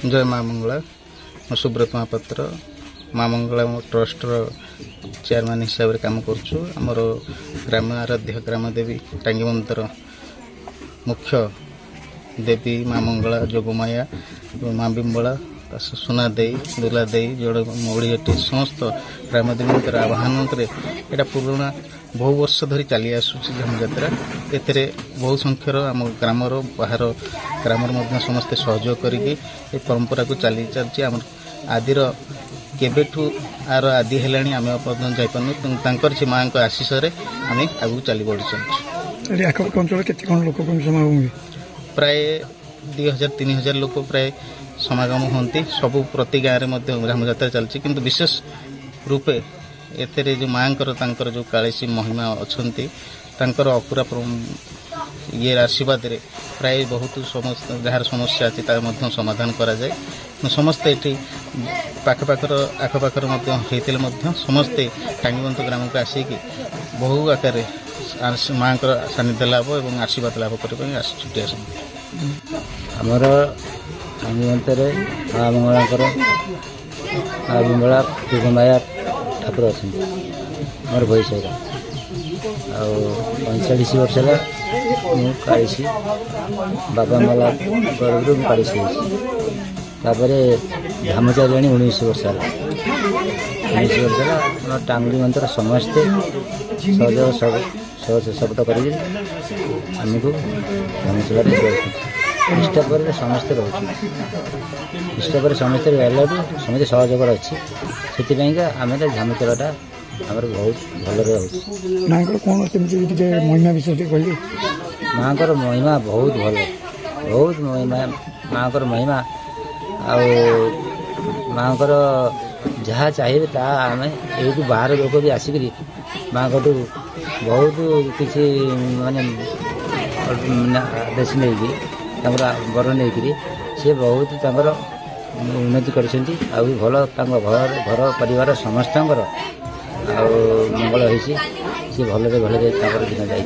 जय माँ मंगला मो सुब्रत महापात्र माँ मंगला ट्रस्टर चेयरमैन हिसाब से काम करमर ग्राम आराध्य ग्राम देवी टांगीबंधर मुख्य देवी माँ मंगला जोगमाया माँ बिंबला सुना दे दुला दे जोड़ मौड़ीटी समस्त ग्राम देवी आह्वान यहाँ पुराणा बहु वर्ष धरी चली आसूची झमजात्रा एथे बहु संख्यर आम ग्रामर बाहर ग्रामर समस्ते सहयोग करके परंपरा को चली चलती आम आदिर केबेठू आर आदि है आम जापर से माँ को आशीष आम आगू चली बढ़ी प्राय 2000-3000 लोक प्राय समागम होती सबू प्रति गाँव में झमजात्रा चलती किंतु विशेष रूपे एथे जो माँ जो कालीसी महिमा अच्छा अपूरा ये आशीर्वाद रे प्राय बहुत जार समस्या अच्छी समाधान करा जाए समस्ते ये पाखपाखर आखपाखर होते समस्ते टांगीबंध ग्राम को आसिक बहु आकार माँ सानिध्य लाभ और आशीर्वाद लाभ करने छुट्टी आस आमर टांगीबंध माँ मंगला माँ बिमला जोगमाया ठाकुर अच्छा मोर भैसर आ 45 वर्ष है काशी बाबा मला गरु काशी तापर धामचारिणी 19 वर्ष है 19 वर्ष है टांगली मंत्र समस्ते सहयोग सब सपोर्ट करमको धामचला इष्टपर समस्ते रोच इष्टपर समस्ते रहा समस्त सहयोग अच्छी से आम झामचलाटा आम बहुत भल माँ कौन महिमा विषय कहली माँ महिमा बहुत भल बहुत महिमा माँ महिमा माँ जहाँ चाहिए आम ये बाहर लोक भी आसिक माँ को बहुत किसी माने आदेश नहीं बर नहीं सी बहुत उन्नति कर भल घर परिवार समस्त मंगल हो भले दिन जाए।